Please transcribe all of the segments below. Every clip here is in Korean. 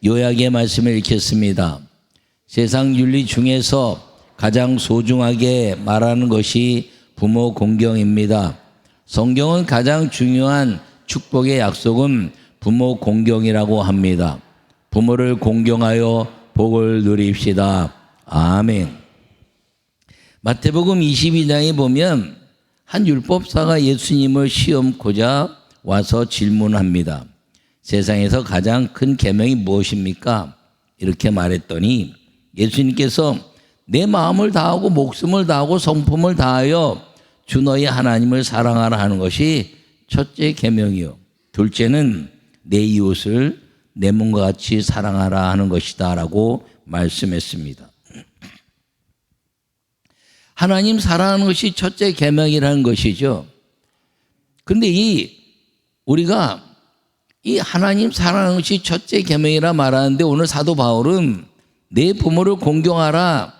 요약의 말씀을 읽겠습니다. 세상 윤리 중에서 가장 소중하게 말하는 것이 부모 공경입니다. 성경은 가장 중요한 축복의 약속은 부모 공경이라고 합니다. 부모를 공경하여 복을 누립시다. 아멘. 마태복음 22장에 보면 한 율법사가 예수님을 시험코자 와서 질문합니다. 세상에서 가장 큰 계명이 무엇입니까? 이렇게 말했더니 예수님께서 내 마음을 다하고 목숨을 다하고 성품을 다하여 주 너희 하나님을 사랑하라 하는 것이 첫째 계명이요. 둘째는 내 이웃을 내 몸과 같이 사랑하라 하는 것이다 라고 말씀했습니다. 하나님 사랑하는 것이 첫째 계명이라는 것이죠. 그런데 우리가 이 하나님 사랑하는 것이 첫째 계명이라 말하는데 오늘 사도 바울은 내 부모를 공경하라.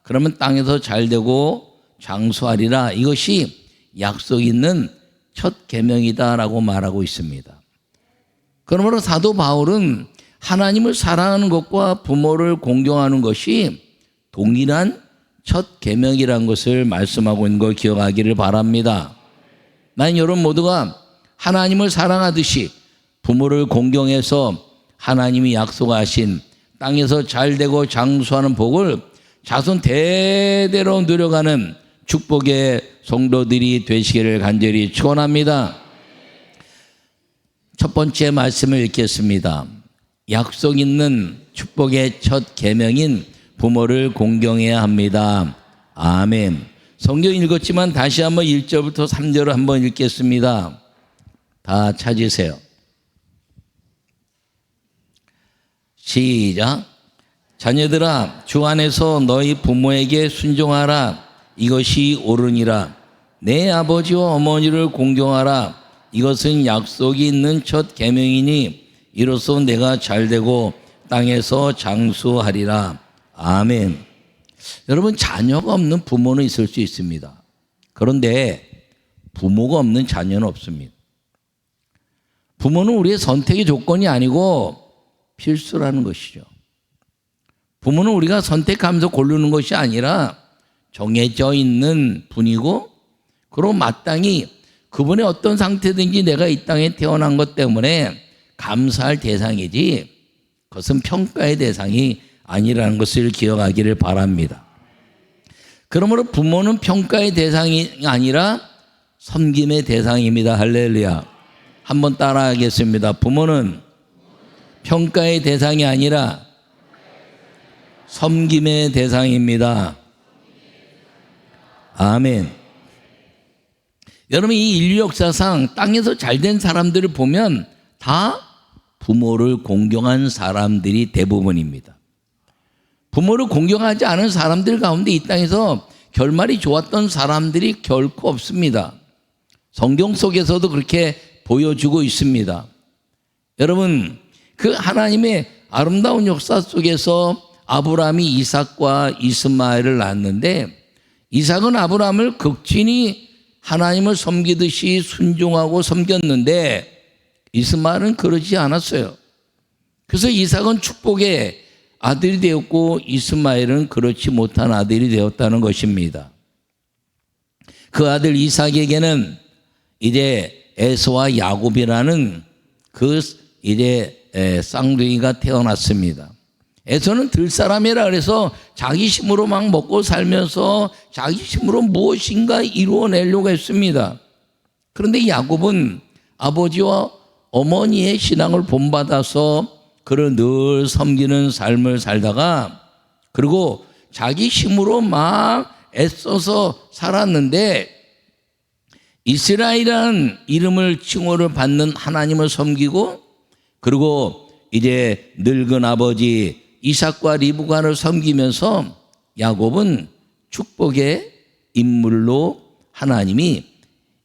그러면 땅에서 잘되고 장수하리라. 이것이 약속 있는 첫 계명이다라고 말하고 있습니다. 그러므로 사도 바울은 하나님을 사랑하는 것과 부모를 공경하는 것이 동일한 첫 계명이라는 것을 말씀하고 있는 걸 기억하기를 바랍니다. 난 여러분 모두가 하나님을 사랑하듯이 부모를 공경해서 하나님이 약속하신 땅에서 잘되고 장수하는 복을 자손 대대로 누려가는 축복의 성도들이 되시기를 간절히 축원합니다. 첫 번째 말씀을 읽겠습니다. 약속 있는 축복의 첫 계명인 부모를 공경해야 합니다. 아멘. 성경 읽었지만 다시 한번 1절부터 3절을 한번 읽겠습니다. 다 찾으세요. 시작. 자녀들아 주 안에서 너희 부모에게 순종하라. 이것이 옳으니라. 내 아버지와 어머니를 공경하라. 이것은 약속이 있는 첫 계명이니 이로써 내가 잘되고 땅에서 장수하리라. 아멘. 여러분 자녀가 없는 부모는 있을 수 있습니다. 그런데 부모가 없는 자녀는 없습니다. 부모는 우리의 선택의 조건이 아니고 필수라는 것이죠. 부모는 우리가 선택하면서 고르는 것이 아니라 정해져 있는 분이고 그리고 마땅히 그분의 어떤 상태든지 내가 이 땅에 태어난 것 때문에 감사할 대상이지 그것은 평가의 대상이 아니라는 것을 기억하기를 바랍니다. 그러므로 부모는 평가의 대상이 아니라 섬김의 대상입니다. 할렐루야. 한번 따라하겠습니다. 부모는 평가의 대상이 아니라 섬김의 대상입니다. 아멘. 여러분 이 인류 역사상 땅에서 잘된 사람들을 보면 다 부모를 공경한 사람들이 대부분입니다. 부모를 공경하지 않은 사람들 가운데 이 땅에서 결말이 좋았던 사람들이 결코 없습니다. 성경 속에서도 그렇게 보여주고 있습니다. 여러분 그 하나님의 아름다운 역사 속에서 아브라함이 이삭과 이스마엘을 낳았는데 이삭은 아브라함을 극진히 하나님을 섬기듯이 순종하고 섬겼는데 이스마엘은 그러지 않았어요. 그래서 이삭은 축복의 아들이 되었고 이스마엘은 그렇지 못한 아들이 되었다는 것입니다. 그 아들 이삭에게는 이제 에서와 야곱이라는 그 이제 쌍둥이가 태어났습니다. 에서는 들사람이라 그래서 자기 힘으로 막 먹고 살면서 자기 힘으로 무엇인가 이루어내려고 했습니다. 그런데 야곱은 아버지와 어머니의 신앙을 본받아서 그를 늘 섬기는 삶을 살다가 그리고 자기 힘으로 막 애써서 살았는데 이스라엘이라는 이름을 칭호를 받는 하나님을 섬기고 그리고 이제 늙은 아버지 이삭과 리브가를 섬기면서 야곱은 축복의 인물로 하나님이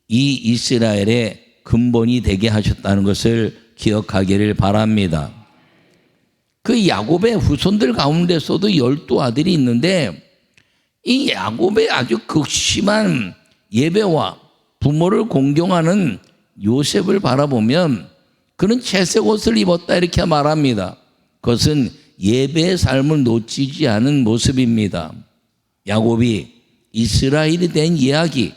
이 이스라엘의 근본이 되게 하셨다는 것을 기억하기를 바랍니다. 그 야곱의 후손들 가운데서도 12아들이 있는데 이 야곱의 아주 극심한 예배와 부모를 공경하는 요셉을 바라보면 그는 채색 옷을 입었다 이렇게 말합니다. 그것은 예배의 삶을 놓치지 않은 모습입니다. 야곱이 이스라엘이 된 이야기,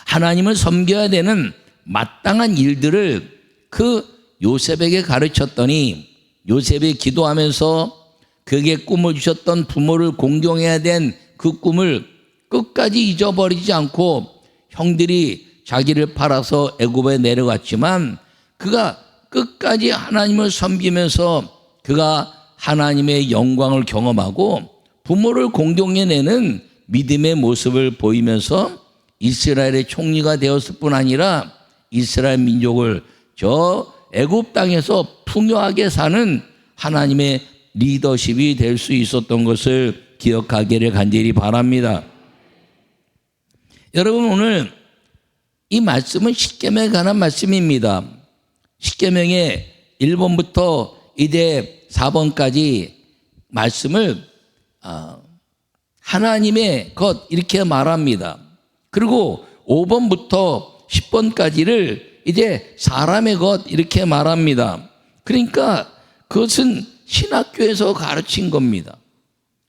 하나님을 섬겨야 되는 마땅한 일들을 그 요셉에게 가르쳤더니 요셉이 기도하면서 그에게 꿈을 주셨던 부모를 공경해야 된 그 꿈을 끝까지 잊어버리지 않고 형들이 자기를 팔아서 애굽에 내려갔지만 그가 끝까지 하나님을 섬기면서 그가 하나님의 영광을 경험하고 부모를 공경해내는 믿음의 모습을 보이면서 이스라엘의 총리가 되었을 뿐 아니라 이스라엘 민족을 저 애굽 땅에서 풍요하게 사는 하나님의 리더십이 될 수 있었던 것을 기억하기를 간절히 바랍니다. 여러분, 오늘 이 말씀은 십계명에 관한 말씀입니다. 십계명의 1번부터 이제 4번까지 말씀을 하나님의 것 이렇게 말합니다. 그리고 5번부터 10번까지를 이제 사람의 것 이렇게 말합니다. 그러니까 그것은 신학교에서 가르친 겁니다.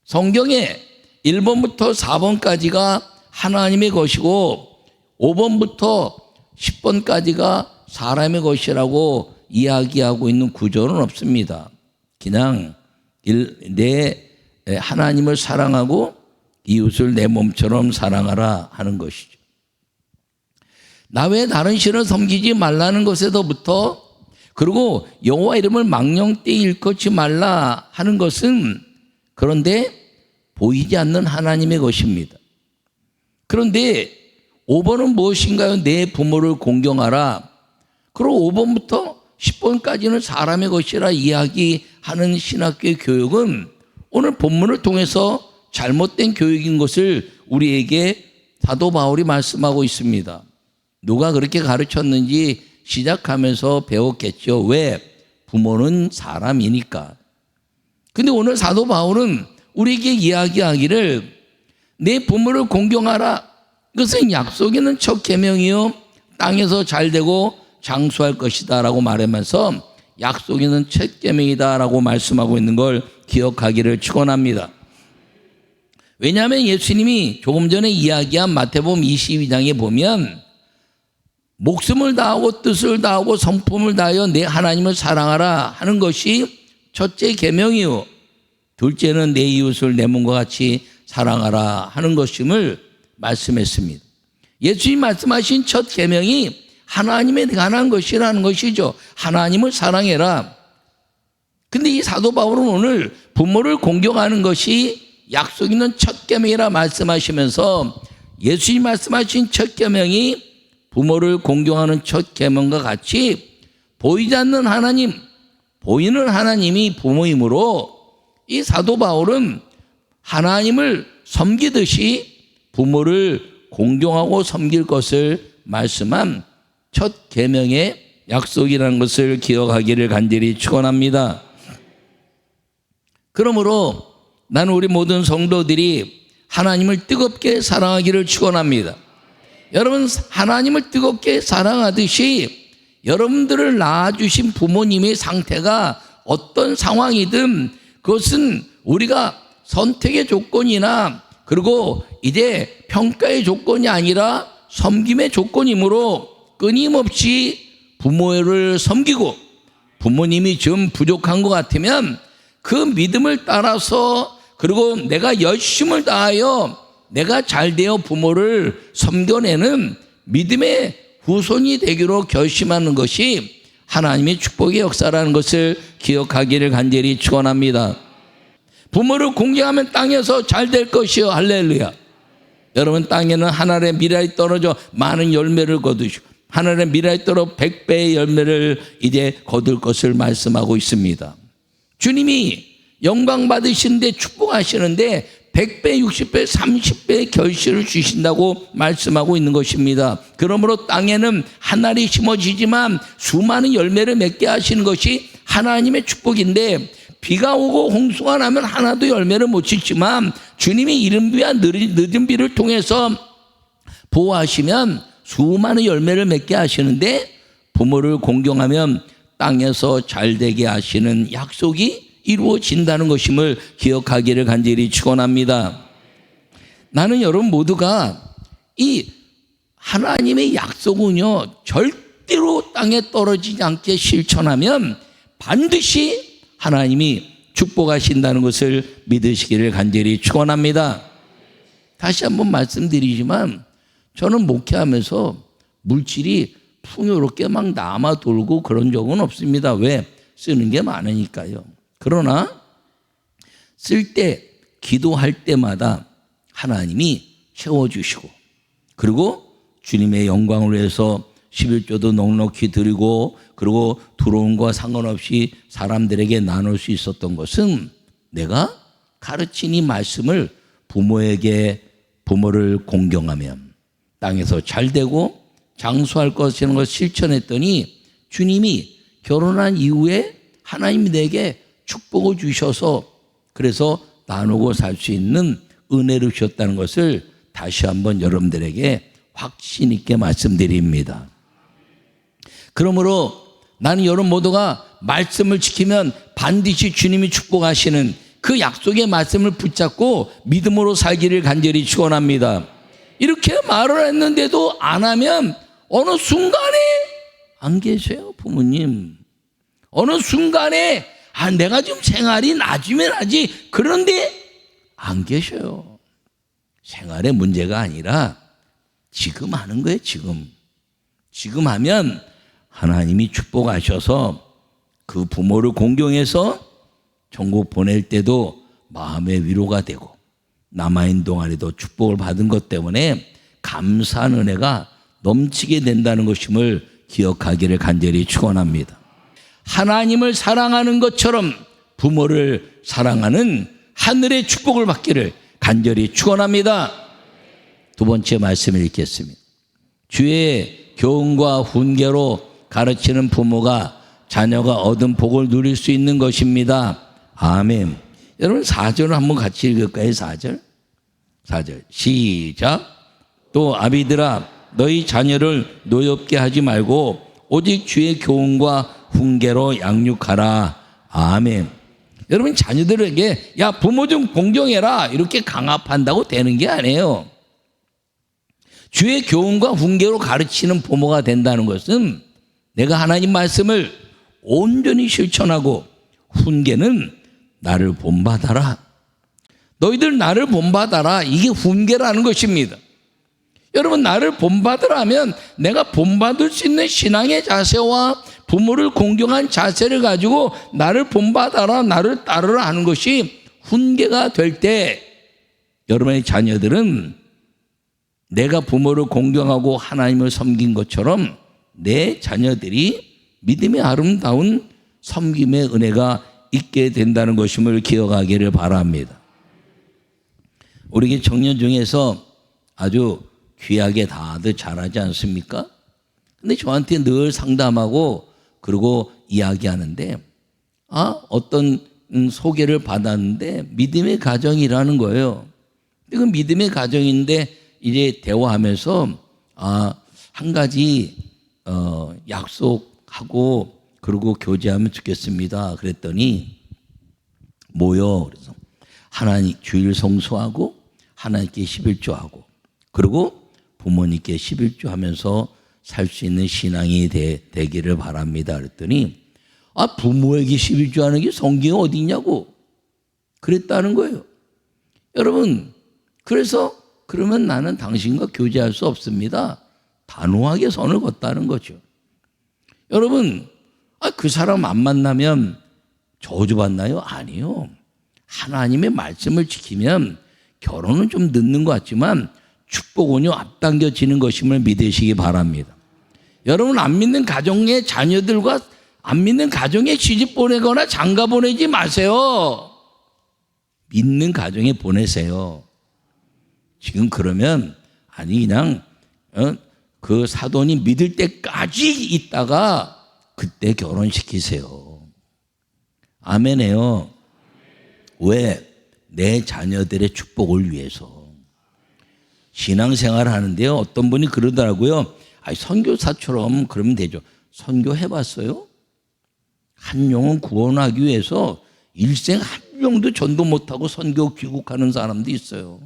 성경에 1번부터 4번까지가 하나님의 것이고 5번부터 10번까지가 사람의 것이라고 이야기하고 있는 구조는 없습니다. 그냥 내 하나님을 사랑하고 이웃을 내 몸처럼 사랑하라 하는 것이죠. 나 외에 다른 신을 섬기지 말라는 것에서부터, 그리고 여호와 이름을 망령되이 일컫지 말라 하는 것은 그런데 보이지 않는 하나님의 것입니다. 그런데 5번은 무엇인가요? 내 부모를 공경하라. 그리고 5번부터 10번까지는 사람의 것이라 이야기하는 신학교의 교육은 오늘 본문을 통해서 잘못된 교육인 것을 우리에게 사도 바울이 말씀하고 있습니다. 누가 그렇게 가르쳤는지 시작하면서 배웠겠죠. 왜? 부모는 사람이니까. 근데 오늘 사도 바울은 우리에게 이야기하기를 내 부모를 공경하라. 그것은 약속 있는 첫 계명이요 땅에서 잘되고 장수할 것이다 라고 말하면서 약속 있는 첫 계명이다 라고 말씀하고 있는 걸 기억하기를 축원합니다. 왜냐하면 예수님이 조금 전에 이야기한 마태복음 22장에 보면 목숨을 다하고 뜻을 다하고 성품을 다하여 내 하나님을 사랑하라 하는 것이 첫째 계명이요 둘째는 내 이웃을 내 몸과 같이 사랑하라 하는 것임을 말씀했습니다. 예수님이 말씀하신 첫 계명이 하나님에 관한 것이라는 것이죠. 하나님을 사랑해라. 근데 이 사도 바울은 오늘 부모를 공경하는 것이 약속 있는 첫 계명이라 말씀하시면서 예수님이 말씀하신 첫 계명이 부모를 공경하는 첫 계명과 같이 보이지 않는 하나님, 보이는 하나님이 부모이므로 이 사도 바울은 하나님을 섬기듯이 부모를 공경하고 섬길 것을 말씀한 첫 계명의 약속이라는 것을 기억하기를 간절히 축원합니다. 그러므로 나는 우리 모든 성도들이 하나님을 뜨겁게 사랑하기를 축원합니다. 여러분, 하나님을 뜨겁게 사랑하듯이 여러분들을 낳아주신 부모님의 상태가 어떤 상황이든 그것은 우리가 선택의 조건이나 그리고 이제 평가의 조건이 아니라 섬김의 조건이므로 끊임없이 부모를 섬기고 부모님이 좀 부족한 것 같으면 그 믿음을 따라서 그리고 내가 열심을 다하여 내가 잘되어 부모를 섬겨내는 믿음의 후손이 되기로 결심하는 것이 하나님의 축복의 역사라는 것을 기억하기를 간절히 축원합니다. 부모를 공경하면 땅에서 잘 될 것이요. 할렐루야. 여러분, 땅에는 하늘의 미랄이 떨어져 많은 열매를 거두시고 하늘의 미랄이 떨어 100배의 열매를 이제 거둘 것을 말씀하고 있습니다. 주님이 영광 받으시는데 축복하시는데 100배, 60배, 30배의 결실을 주신다고 말씀하고 있는 것입니다. 그러므로 땅에는 한 알이 심어지지만 수많은 열매를 맺게 하시는 것이 하나님의 축복인데 비가 오고 홍수가 나면 하나도 열매를 못 짓지만 주님이 이른 비와 늦은 비를 통해서 보호하시면 수많은 열매를 맺게 하시는데 부모를 공경하면 땅에서 잘되게 하시는 약속이 이루어진다는 것임을 기억하기를 간절히 축원합니다. 나는 여러분 모두가 이 하나님의 약속은요 절대로 땅에 떨어지지 않게 실천하면 반드시 하나님이 축복하신다는 것을 믿으시기를 간절히 축원합니다. 다시 한번 말씀드리지만 저는 목회하면서 물질이 풍요롭게 막 남아 돌고 그런 적은 없습니다. 왜? 쓰는 게 많으니까요. 그러나 쓸 때, 기도할 때마다 하나님이 채워주시고, 그리고 주님의 영광을 위해서 11조도 넉넉히 드리고, 그리고 들어온 것과 상관없이 사람들에게 나눌 수 있었던 것은 내가 가르친 이 말씀을 부모를 공경하면 땅에서 잘 되고 장수할 것이라는 것을 실천했더니 주님이 결혼한 이후에 하나님이 내게 축복을 주셔서 그래서 나누고 살 수 있는 은혜를 주셨다는 것을 다시 한번 여러분들에게 확신 있게 말씀드립니다. 그러므로 나는 여러분 모두가 말씀을 지키면 반드시 주님이 축복하시는 그 약속의 말씀을 붙잡고 믿음으로 살기를 간절히 축원합니다. 이렇게 말을 했는데도 안 하면 어느 순간에 안 계세요, 부모님. 어느 순간에 내가 좀 생활이 낮으면 하지. 그런데 안 계셔요. 생활의 문제가 아니라 지금 하는 거예요, 지금. 지금 하면 하나님이 축복하셔서 그 부모를 공경해서 천국 보낼 때도 마음의 위로가 되고 남아있는 동안에도 축복을 받은 것 때문에 감사한 은혜가 넘치게 된다는 것임을 기억하기를 간절히 축원합니다. 하나님을 사랑하는 것처럼 부모를 사랑하는 하늘의 축복을 받기를 간절히 축원합니다. 두 번째 말씀을 읽겠습니다. 주의 교훈과 훈계로 가르치는 부모가 자녀가 얻은 복을 누릴 수 있는 것입니다. 아멘. 여러분 4절을 한번 같이 읽을까요? 4절 시작. 또 아비들아 너희 자녀를 노엽게 하지 말고 오직 주의 교훈과 훈계로 양육하라. 아멘. 여러분 자녀들에게 야 부모 좀 공경해라 이렇게 강압한다고 되는 게 아니에요. 주의 교훈과 훈계로 가르치는 부모가 된다는 것은 내가 하나님 말씀을 온전히 실천하고 훈계는 나를 본받아라. 너희들 나를 본받아라. 이게 훈계라는 것입니다. 여러분 나를 본받으라면 내가 본받을 수 있는 신앙의 자세와 부모를 공경한 자세를 가지고 나를 본받아라, 나를 따르라 하는 것이 훈계가 될 때 여러분의 자녀들은 내가 부모를 공경하고 하나님을 섬긴 것처럼 내 자녀들이 믿음의 아름다운 섬김의 은혜가 있게 된다는 것임을 기억하기를 바랍니다. 우리 청년 중에서 아주 귀하게 다들 잘하지 않습니까? 근데 저한테 늘 상담하고 그리고 이야기하는데 어떤 소개를 받았는데 믿음의 가정이라는 거예요. 그 믿음의 가정인데 이제 대화하면서 한 가지 약속하고 그리고 교제하면 좋겠습니다. 그랬더니 뭐요? 그래서 하나님 주일 성수하고 하나님께 11조하고 그리고 부모님께 11조 하면서 살 수 있는 신앙이 되기를 바랍니다. 그랬더니 부모에게 11조 하는 게 성경에 어디 있냐고 그랬다는 거예요. 여러분 그래서 그러면 나는 당신과 교제할 수 없습니다. 단호하게 선을 걷다는 거죠. 여러분 그 사람 안 만나면 저주받나요? 아니요. 하나님의 말씀을 지키면 결혼은 좀 늦는 것 같지만 축복은요 앞당겨지는 것임을 믿으시기 바랍니다. 여러분 안 믿는 가정의 자녀들과 안 믿는 가정에 시집 보내거나 장가 보내지 마세요. 믿는 가정에 보내세요. 지금 그러면 그냥 그 사돈이 믿을 때까지 있다가 그때 결혼시키세요. 아멘해요. 왜? 내 자녀들의 축복을 위해서. 신앙생활 하는데요. 어떤 분이 그러더라고요. 선교사처럼 그러면 되죠. 선교 해봤어요? 한 영혼 구원하기 위해서 일생 한 명도 전도 못하고 선교 귀국하는 사람도 있어요.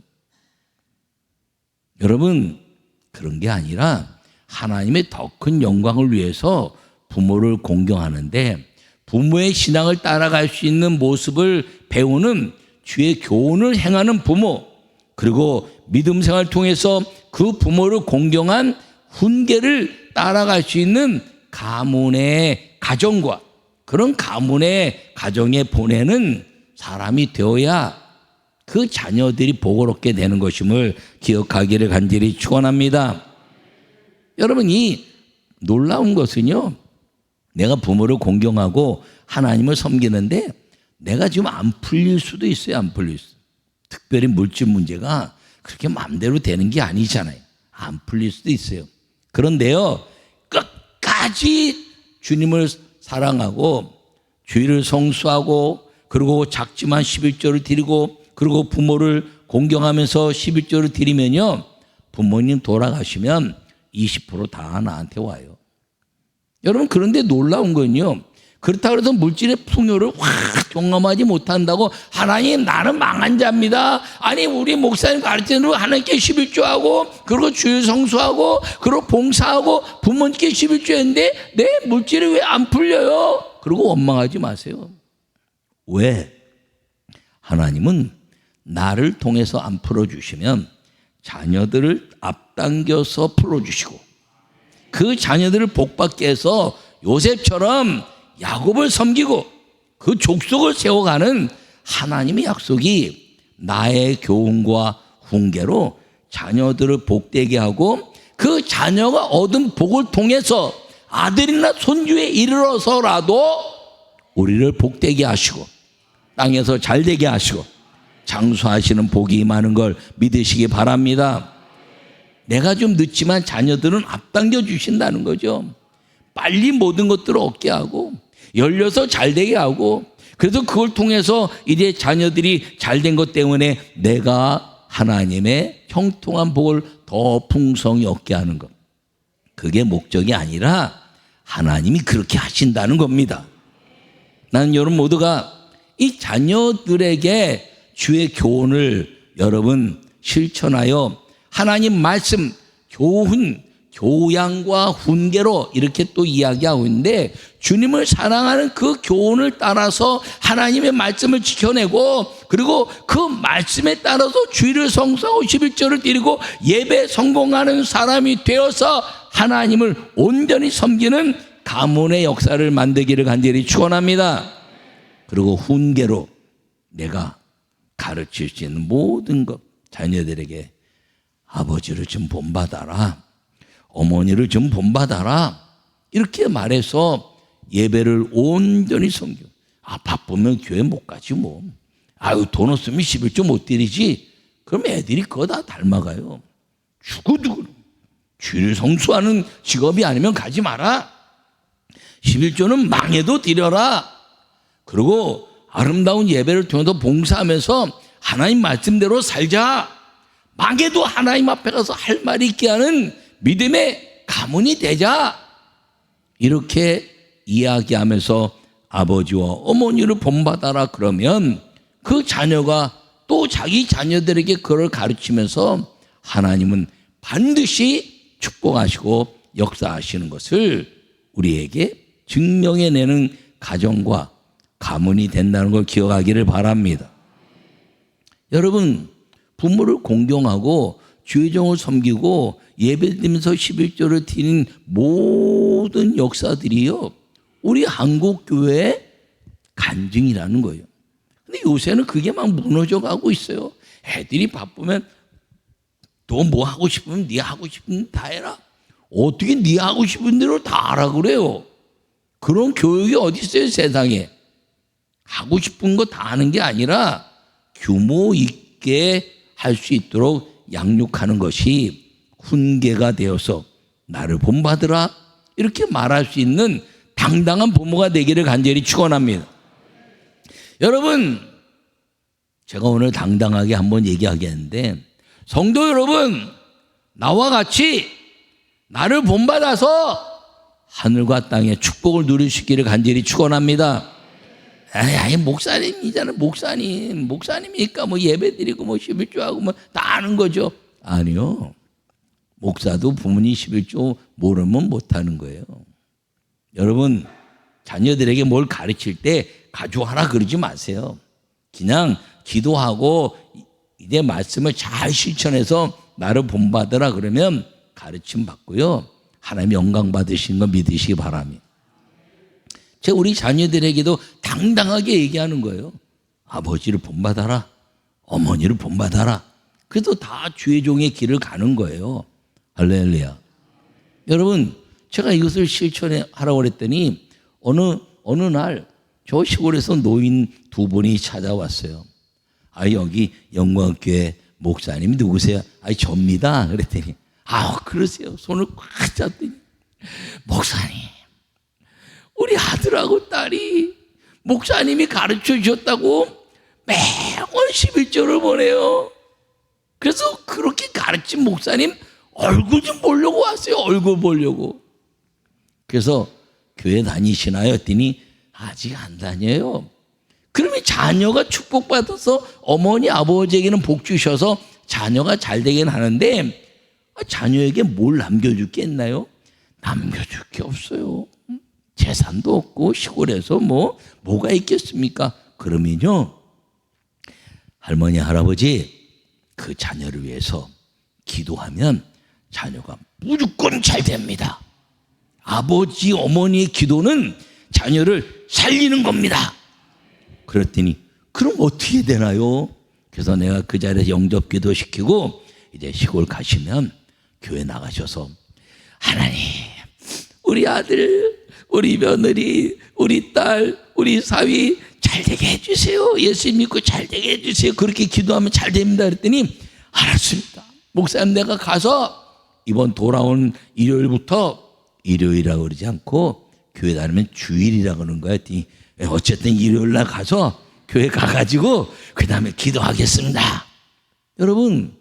여러분, 그런 게 아니라 하나님의 더 큰 영광을 위해서 부모를 공경하는데, 부모의 신앙을 따라갈 수 있는 모습을 배우는 주의 교훈을 행하는 부모, 그리고 믿음 생활을 통해서 그 부모를 공경한 훈계를 따라갈 수 있는 가문의 가정과 그런 가문의 가정에 보내는 사람이 되어야 그 자녀들이 복을 되는 것임을 기억하기를 간절히 축원합니다. 여러분, 이 놀라운 것은요, 내가 부모를 공경하고 하나님을 섬기는데 내가 지금 안 풀릴 수도 있어요. 안 풀릴 수. 특별히 물질 문제가 그렇게 마음대로 되는 게 아니잖아요. 안 풀릴 수도 있어요. 그런데요, 끝까지 주님을 사랑하고 주의를 성수하고 그리고 작지만 11조를 드리고 그리고 부모를 공경하면서 11조를 드리면요, 부모님 돌아가시면 20% 다 나한테 와요. 여러분, 그런데 놀라운 건요, 그렇다고 해서 물질의 풍요를 확 경험하지 못한다고 하나님 나는 망한 자입니다. 아니, 우리 목사님 가르치는 대로 하나님께 11조하고 그리고 주일 성수하고 그리고 봉사하고 부모님께 11조 했는데 내 물질이 왜 안 풀려요? 그리고 원망하지 마세요. 왜? 하나님은 나를 통해서 안 풀어주시면 자녀들을 앞당겨서 풀어주시고 그 자녀들을 복받게 해서 요셉처럼 야곱을 섬기고 그 족속을 세워가는 하나님의 약속이 나의 교훈과 훈계로 자녀들을 복되게 하고 그 자녀가 얻은 복을 통해서 아들이나 손주에 이르러서라도 우리를 복되게 하시고 땅에서 잘되게 하시고 장수하시는 복이 임하는 걸 믿으시기 바랍니다. 내가 좀 늦지만 자녀들은 앞당겨 주신다는 거죠. 빨리 모든 것들을 얻게 하고 열려서 잘되게 하고, 그래서 그걸 통해서 이제 자녀들이 잘된 것 때문에 내가 하나님의 형통한 복을 더 풍성히 얻게 하는 것, 그게 목적이 아니라 하나님이 그렇게 하신다는 겁니다. 나는 여러분 모두가 이 자녀들에게 주의 교훈을 여러분 실천하여 하나님 말씀, 교훈, 교양과 훈계로 이렇게 또 이야기하고 있는데, 주님을 사랑하는 그 교훈을 따라서 하나님의 말씀을 지켜내고 그리고 그 말씀에 따라서 주일을 성수하고 11조를 드리고 예배 성공하는 사람이 되어서 하나님을 온전히 섬기는 가문의 역사를 만들기를 간절히 축원합니다. 그리고 훈계로 내가 가르칠 수 있는 모든 것, 자녀들에게 아버지를 좀 본받아라, 어머니를 좀 본받아라, 이렇게 말해서 예배를 온전히 섬겨. 바쁘면 교회 못 가지 뭐. 돈 없으면 11조 못 드리지. 그럼 애들이 그거 다 닮아가요. 죽어도 주일 성수하는 직업이 아니면 가지 마라. 11조는 망해도 드려라. 그리고 아름다운 예배를 통해서 봉사하면서 하나님 말씀대로 살자. 망해도 하나님 앞에 가서 할 말이 있게 하는 믿음의 가문이 되자. 이렇게 이야기하면서 아버지와 어머니를 본받아라 그러면 그 자녀가 또 자기 자녀들에게 그걸 가르치면서 하나님은 반드시 축복하시고 역사하시는 것을 우리에게 증명해내는 가정과 가문이 된다는 걸 기억하기를 바랍니다. 여러분, 부모를 공경하고 주의 종을 섬기고 예배드리면서 11조를 드리는 모든 역사들이요, 우리 한국교회의 간증이라는 거예요. 근데 요새는 그게 막 무너져 가고 있어요. 애들이 바쁘면 너 뭐 하고 싶으면 네 하고 싶은 다 해라. 어떻게 네 하고 싶은 대로 다 하라 그래요. 그런 교육이 어디 있어요, 세상에. 하고 싶은 거 다 하는 게 아니라 규모 있게 할 수 있도록 양육하는 것이 훈계가 되어서 나를 본받으라, 이렇게 말할 수 있는 당당한 부모가 되기를 간절히 축원합니다. 여러분, 제가 오늘 당당하게 한번 얘기하겠는데, 성도 여러분, 나와 같이 나를 본받아서 하늘과 땅의 축복을 누리시기를 간절히 축원합니다. 아니 목사님이잖아. 목사님이니까 뭐 예배드리고 뭐 11조하고 뭐 다 아는 거죠. 아니요. 목사도 부모님 11조 모르면 못하는 거예요. 여러분 자녀들에게 뭘 가르칠 때 가져와라 그러지 마세요. 그냥 기도하고 이제 말씀을 잘 실천해서 나를 본받으라 그러면 가르침 받고요. 하나님 영광 받으시는 거 믿으시기 바랍니다. 제가 우리 자녀들에게도 당당하게 얘기하는 거예요. 아버지를 본받아라. 어머니를 본받아라. 그래도 다 주의 종의 길을 가는 거예요. 할렐루야. 여러분 제가 이것을 실천하라고 그랬더니 어느 날 저 시골에서 노인 두 분이 찾아왔어요. 여기 영광교회 목사님 누구세요? 접니다. 그랬더니 그러세요. 손을 꽉 잡더니 목사님 우리 아들하고 딸이 목사님이 가르쳐 주셨다고 매월 11조를 보내요. 그래서 그렇게 가르친 목사님 얼굴 좀 보려고 왔어요. 얼굴 보려고. 그래서 교회 다니시나요? 했더니 아직 안 다녀요. 그러면 자녀가 축복받아서 어머니 아버지에게는 복 주셔서 자녀가 잘 되긴 하는데 자녀에게 뭘 남겨줄 게 있나요? 남겨줄 게 없어요. 재산도 없고 시골에서 뭐가 있겠습니까? 그러면요 할머니 할아버지 그 자녀를 위해서 기도하면 자녀가 무조건 잘 됩니다. 아버지 어머니의 기도는 자녀를 살리는 겁니다. 그랬더니 그럼 어떻게 되나요? 그래서 내가 그 자리에서 영접기도 시키고 이제 시골 가시면 교회 나가셔서 하나님 우리 아들 우리 며느리 우리 딸 우리 사위 잘 되게 해주세요. 예수 믿고 잘 되게 해주세요. 그렇게 기도하면 잘 됩니다. 그랬더니 알았습니다. 목사님 내가 가서 이번 돌아온 일요일부터 일요일이라고 그러지 않고 교회 다니면 주일이라고 그러는 거야. 어쨌든 일요일 날 가서 교회 가가지고 그 다음에 기도하겠습니다. 여러분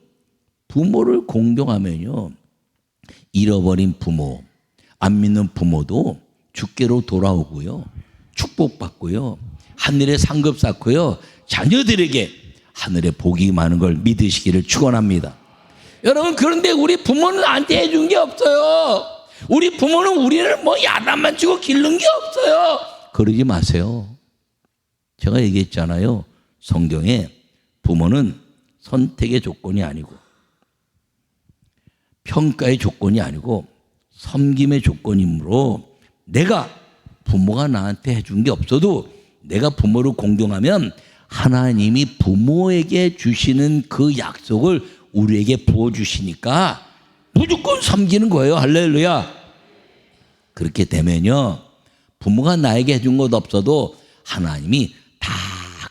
부모를 공경하면요 잃어버린 부모 안 믿는 부모도 주께로 돌아오고요 축복받고요 하늘에 상급 쌓고요 자녀들에게 하늘에 복이 많은 걸 믿으시기를 축원합니다. 여러분 그런데 우리 부모는 나한테 해준 게 없어요. 우리 부모는 우리를 야단만 치고 기른 게 없어요. 그러지 마세요. 제가 얘기했잖아요. 성경에 부모는 선택의 조건이 아니고 평가의 조건이 아니고 섬김의 조건이므로 내가 부모가 나한테 해준 게 없어도 내가 부모를 공경하면 하나님이 부모에게 주시는 그 약속을 우리에게 부어주시니까 무조건 섬기는 거예요. 할렐루야. 그렇게 되면요 부모가 나에게 해준 것 없어도 하나님이 다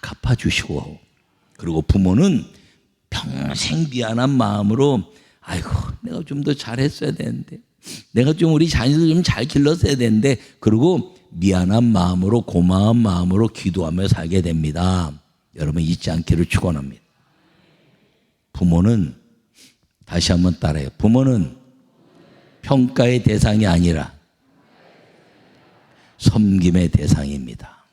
갚아주시고 그리고 부모는 평생 미안한 마음으로 아이고 내가 좀 더 잘했어야 되는데 내가 좀 우리 자녀들 좀 잘 길렀어야 되는데 그리고 미안한 마음으로 고마운 마음으로 기도하며 살게 됩니다. 여러분 잊지 않기를 축원합니다. 부모는 다시 한번 따라해요. 부모는 평가의 대상이 아니라 섬김의 대상입니다.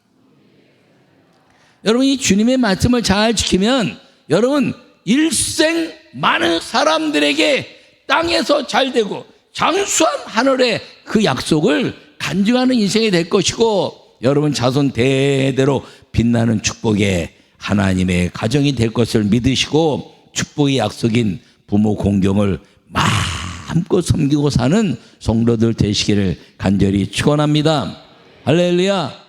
여러분 이 주님의 말씀을 잘 지키면 여러분 일생 많은 사람들에게 땅에서 잘 되고 장수한 하늘의 그 약속을 간증하는 인생이 될 것이고 여러분 자손 대대로 빛나는 축복의 하나님의 가정이 될 것을 믿으시고 축복의 약속인 부모 공경을 마음껏 섬기고 사는 성도들 되시기를 간절히 축원합니다. 할렐루야.